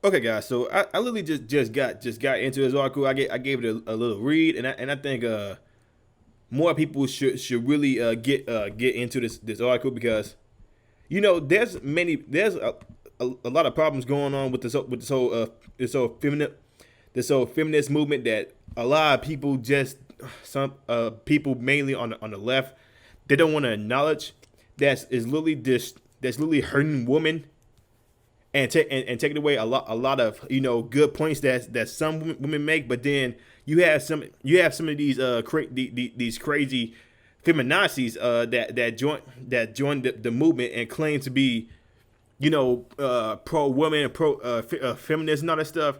Okay, guys. So I literally just got into this article. I gave it a little read, and I think more people should really get into this article because there's a lot of problems going on with this whole feminist movement that a lot of people just some people mainly on the left, they don't want to acknowledge that's literally hurting women and taking away a lot of good points that some women make. But then you have some of these these crazy feminazis that join the movement and claim to be pro woman, pro feminist and all that stuff,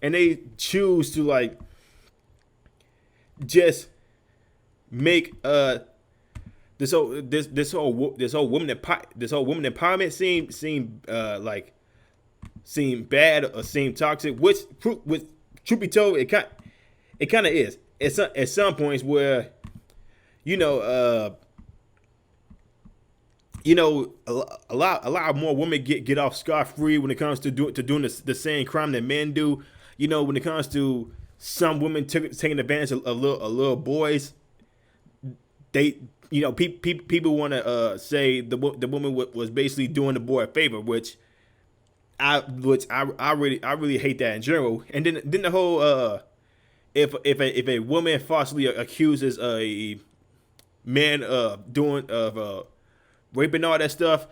and they choose to like just make this whole woman empowerment seem bad or seem toxic, which truth be told, it kind of is at some points where you know uh a lot more women get off scot free when it comes to doing the same crime that men do. When it comes to some women taking advantage of little boys, they people want to say the woman was basically doing the boy a favor, which I really hate that in general. And then the whole if a woman falsely accuses a man of doing of raping all that stuff,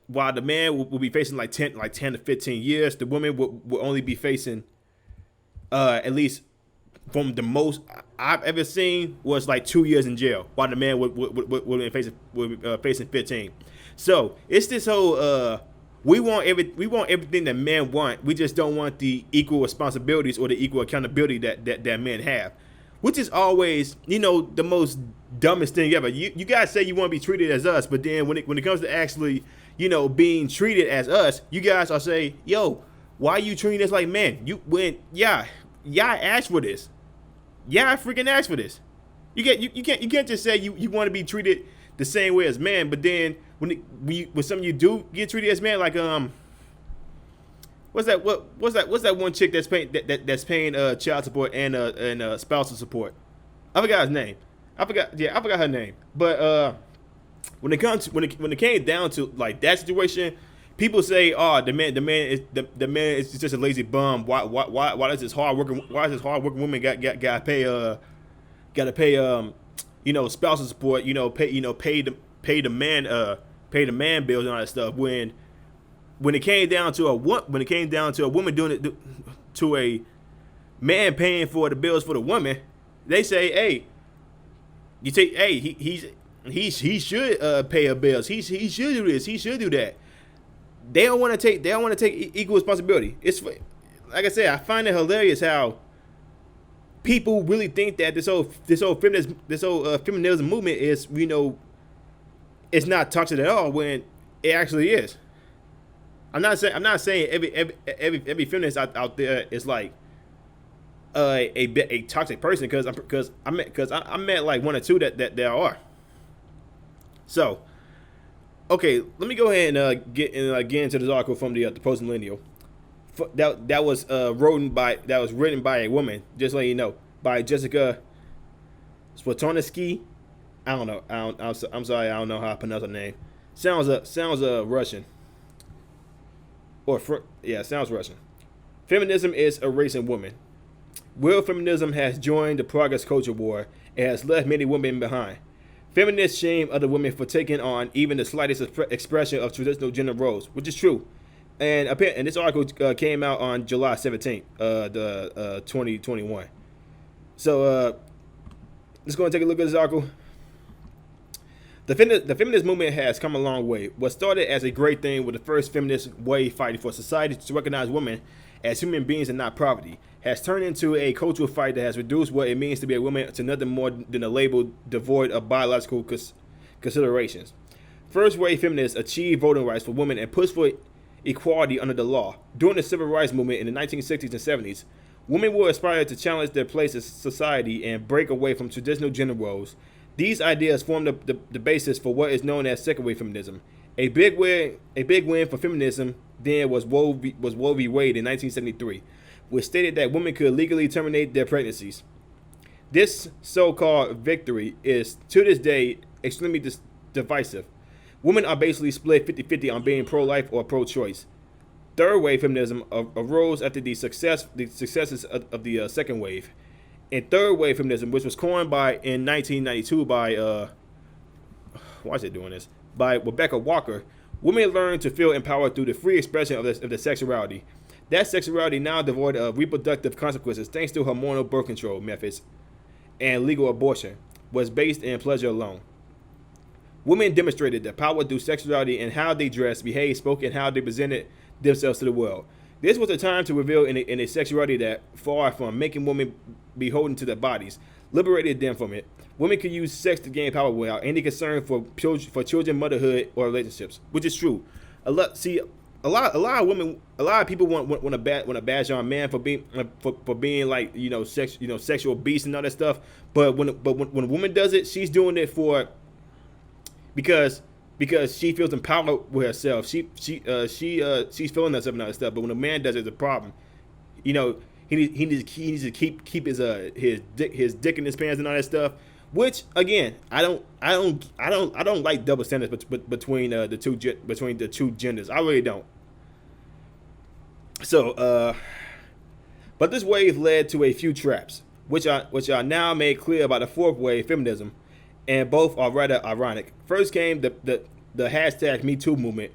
while the man will be facing like 10 to 15 years, the woman will only be facing at least from the most I've ever seen was like 2 years in jail, while the man would be facing 15. So it's this whole we want everything that men want. We just don't want the equal responsibilities or the equal accountability that men have, which is always the most dumbest thing ever. You guys say you want to be treated as us, but then when it comes to actually being treated as us, you guys are say, yo, why are you treating us like men? Yeah, asked for this. Yeah, I freaking asked for this. You can't just say you want to be treated the same way as men, but then when some of you do get treated as men, like what's that one chick that's paying child support and spousal support? I forgot his name. I forgot her name. But when it came down to like that situation, people say, "Oh, the man is just a lazy bum. Why does this hard working woman gotta pay spousal support? Pay the man bills and all that stuff. When it came down to a woman doing it to a man paying for the bills for the woman, they say, hey, he should pay her bills. He should do this. He should do that. They don't want to take equal responsibility. It's like I said, I find it hilarious how people really think that this whole feminism movement is it's not toxic at all when it actually is. I'm not saying every feminist out there is like a toxic person, because I met like one or two that there are. So okay, let me go ahead and get into this article from the Post Millennial. That was written by a woman. Just let you know, by Jessica Swatonisky. I don't know. I'm sorry. I don't know how I pronounce her name. Sounds Russian. Sounds Russian. Feminism is erasing women. Real feminism has joined the progress culture war and has left many women behind. Feminists shame other women for taking on even the slightest expression of traditional gender roles, which is true. And this article came out on July 17th, 2021. So let's go and take a look at this article. The feminist movement has come a long way. What started as a great thing with the first feminist wave fighting for society to recognize women as human beings and not property has turned into a cultural fight that has reduced what it means to be a woman to nothing more than a label devoid of biological considerations. First wave feminists achieved voting rights for women and pushed for equality under the law. During the civil rights movement in the 1960s and 70s, women were inspired to challenge their place in society and break away from traditional gender roles. These ideas formed the basis for what is known as second wave feminism. A big win for feminism then was Roe v. Wade in 1973, which stated that women could legally terminate their pregnancies. This so-called victory is, to this day, extremely divisive. Women are basically split 50-50 on being pro-life or pro-choice. Third wave feminism arose after the successes of the second wave. And third wave feminism, which was coined in 1992 by why is it doing this? By Rebecca Walker, women learned to feel empowered through the free expression of their sexuality. That sexuality, now devoid of reproductive consequences thanks to hormonal birth control methods and legal abortion, was based in pleasure alone. Women demonstrated their power through sexuality and how they dressed, behaved, spoke, and how they presented themselves to the world. This was a time to reveal in a sexuality that, far from making women beholden to their bodies, liberated them from it. Women could use sex to gain power without any concern for children, motherhood, or relationships, which is true. A lot of women, a lot of people want to bash on man for being like sexual beast and all that stuff. But when a woman does it, she's doing it because she feels empowered with herself. She's feeling herself and all that stuff. But when a man does it, it's a problem. He needs to keep his dick in his pants and all that stuff. Which again, I don't like double standards between the two genders. I really don't. So, but this wave led to a few traps, which are now made clear by the fourth wave feminism, and both are rather ironic. First came the hashtag Me Too movement.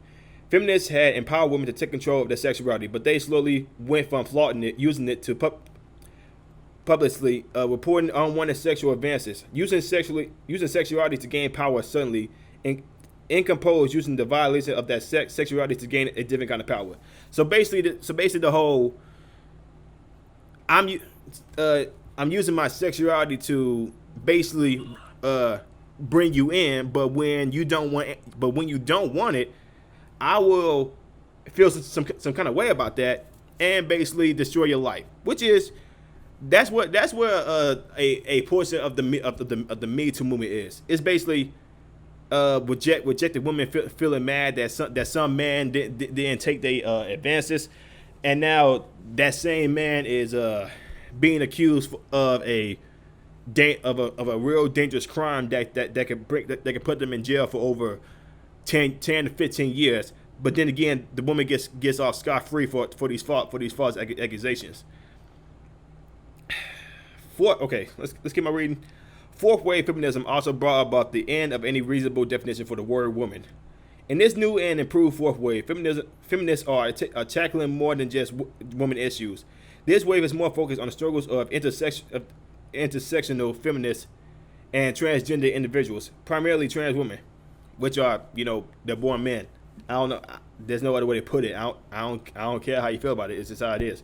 Feminists had empowered women to take control of their sexuality, but they slowly went from flaunting it, using it to publicly reporting unwanted sexual advances, using sexuality to gain power suddenly, and incomposed using the violation of that sexuality to gain a different kind of power. So basically the whole I'm using my sexuality to basically bring you in, but when you don't want it, I will feel some kind of way about that and basically destroy your life, which is that's where a portion of the Me Too movement is. It's basically rejected women feeling mad that some man didn't take their advances, and now that same man is being accused of a real dangerous crime that could put them in jail for over 10 to 15 years. But then again, the woman gets off scot-free for these false accusations. Let's get my reading. Fourth wave feminism also brought about the end of any reasonable definition for the word woman. In this new and improved fourth wave, feminists are tackling more than just women issues. This wave is more focused on the struggles of intersectional feminists and transgender individuals, primarily trans women, which are, they're born men. I don't know. There's no other way to put it. I don't care how you feel about it. It's just how it is.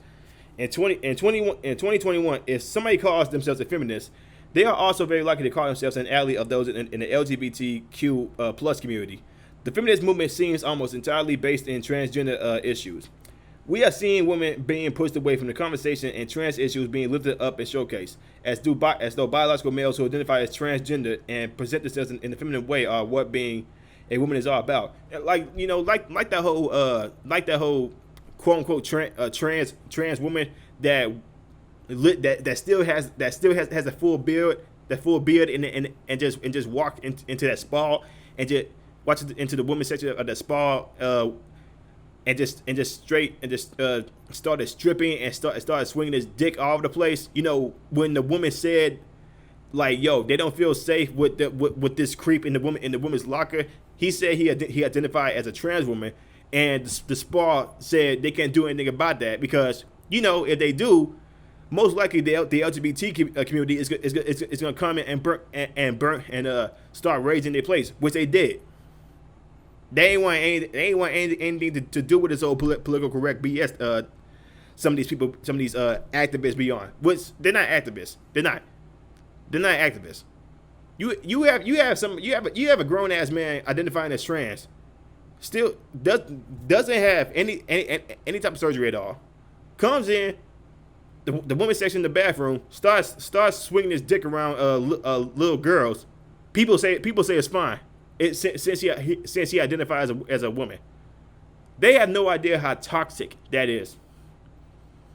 In 2021, if somebody calls themselves a feminist, they are also very likely to call themselves an ally of those in the LGBTQ plus community. The feminist movement seems almost entirely based in transgender issues. We are seeing women being pushed away from the conversation and trans issues being lifted up and showcased, as though biological males who identify as transgender and present themselves in the feminine way are what being a woman is all about. Like that whole quote unquote trans woman that still has a full beard, and just walk into that spa and just watch into the women's section of that spa and just started stripping and started swinging his dick all over the place. When the woman said, like, yo, they don't feel safe with this creep in the women's locker. He said he identified as a trans woman, and the spa said they can't do anything about that because if they do, most likely the LGBT community is going to come in and burn and start raising their place, which they did. They ain't want anything to do with this old political correct BS. Some of these people, some of these activists be on, which they're not activists. They're not activists. You have a grown ass man identifying as trans, still doesn't have any type of surgery at all. Comes in the women's section in the bathroom, starts swinging his dick around little girls. People say it's fine. Since he identifies as a woman. They have no idea how toxic that is.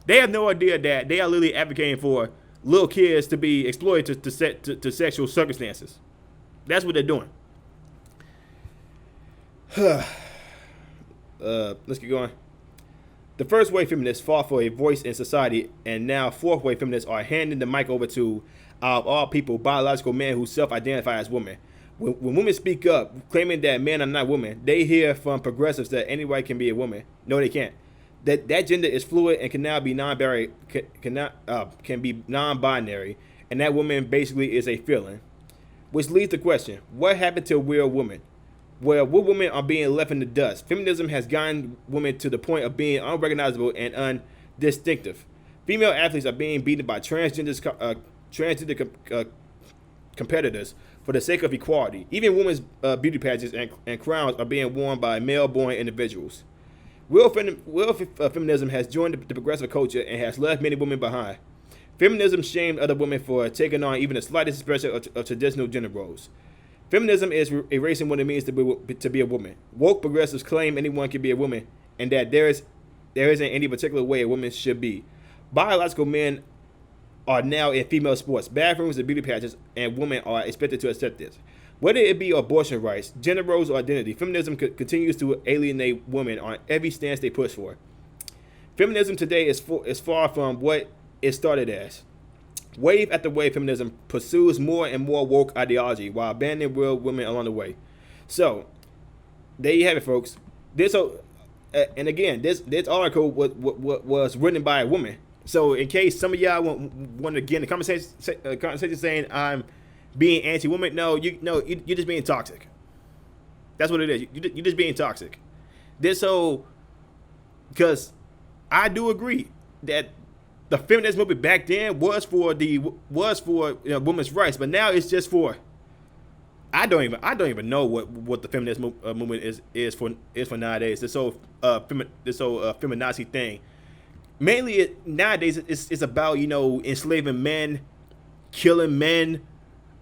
They have no idea that they are literally advocating for little kids to be exploited to sexual circumstances. That's what they're doing. Let's get going. The first wave feminists fought for a voice in society, and now fourth wave feminists are handing the mic over to, out of all people, biological men who self-identify as women. When women speak up, claiming that men are not women, they hear from progressives that anybody can be a woman. No, they can't. That gender is fluid and can now be non-binary, can be non-binary, and that woman basically is a feeling. Which leads to the question: what happened to real women? Well, women are being left in the dust. Feminism has gotten women to the point of being unrecognizable and undistinctive. Female athletes are being beaten by transgender competitors for the sake of equality. Even women's beauty pageants and crowns are being worn by male-born individuals. Real feminism has joined the progressive culture and has left many women behind. Feminism shamed other women for taking on even the slightest expression of traditional gender roles. Feminism is erasing what it means to be a woman. Woke progressives claim anyone can be a woman and that there isn't any particular way a woman should be. Biological men are now in female sports, bathrooms, and beauty pageants, and women are expected to accept this. Whether it be abortion rights, gender roles, or identity, feminism continues to alienate women on every stance they push for. Feminism today is far from what it started as. Wave after wave, feminism pursues more and more woke ideology while abandoning real women along the way. So, there you have it, folks. And again, this article was written by a woman. So, in case some of y'all want to get in the conversation saying I'm being anti-woman, you're just being toxic. That's what it is. You're just being toxic. Because I do agree that the feminist movement back then was for women's rights, but now it's just for. I don't even know what the feminist movement is for nowadays. This whole feminazi thing. Mainly nowadays it's about enslaving men, killing men,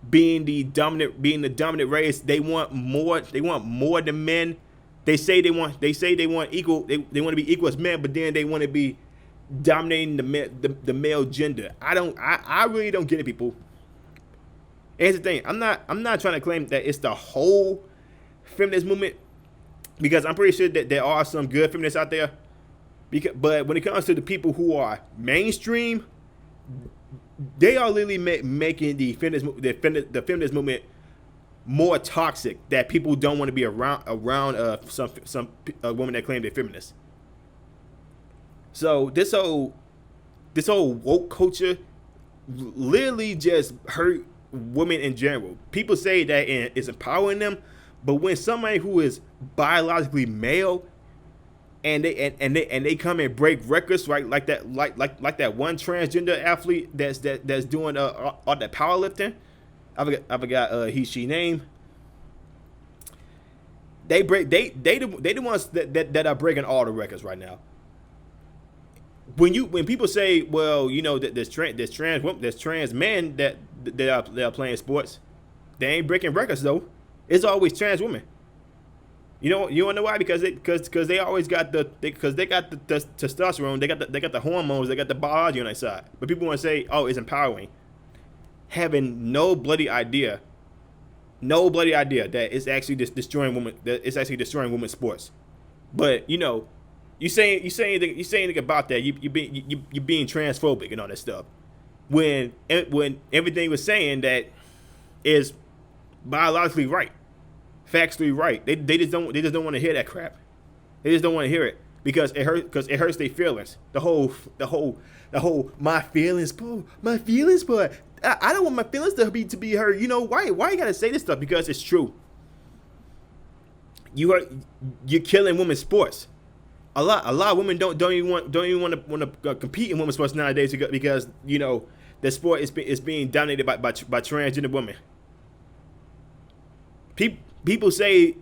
being the dominant race. They want more than men. They say they want equal. They want to be equal as men, but then they want to be dominating the male gender. I really don't get it, people. And here's the thing: I'm not trying to claim that it's the whole feminist movement, because I'm pretty sure that there are some good feminists out there. But when it comes to the people who are mainstream, they are literally making the feminist movement more toxic. That people don't want to be around some women that claim they're feminists. So this whole woke culture literally just hurt women in general. People say that it's empowering them, but when somebody who is biologically male and they come and break records, right, like that one transgender athlete that's doing all that powerlifting, I forgot she name. They the ones that are breaking all the records right now. When people say, well, there's trans men that are playing sports, they ain't breaking records though. It's always trans women. You wanna know why? Because they always got the testosterone, they got the hormones, they got the biology on their side. But people want to say, oh, it's empowering, having no bloody idea that it's actually destroying women. That it's actually destroying women's sports. But you saying anything about that? You being transphobic and all that stuff. When everything was saying that is biologically right, factually right. They just don't want to hear that crap. They just don't want to hear it because it hurts their feelings. The whole my feelings, but I don't want my feelings to be hurt. Why you gotta say this stuff? Because it's true. You're killing women's sports. A lot of women don't even want to compete in women's sports nowadays because the sport is being dominated by transgender women. People say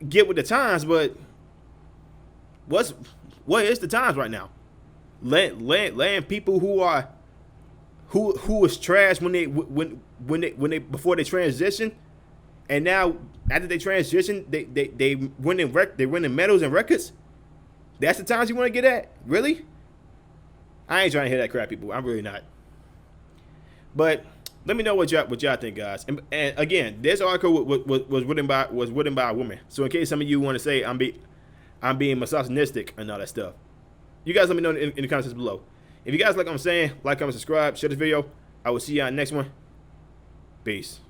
get with the times, but what is the times right now? Letting people who is trash when they before they transition, and now after they transition they winning medals and records. That's the times you want to get at? Really? I ain't trying to hear that crap, people. I'm really not. But let me know what y'all think, guys. And again, this article was written by a woman. So in case some of you want to say I'm being misogynistic and all that stuff, you guys let me know in the comments below. If you guys like what I'm saying, like, comment, subscribe, share this video. I will see y'all in the next one. Peace.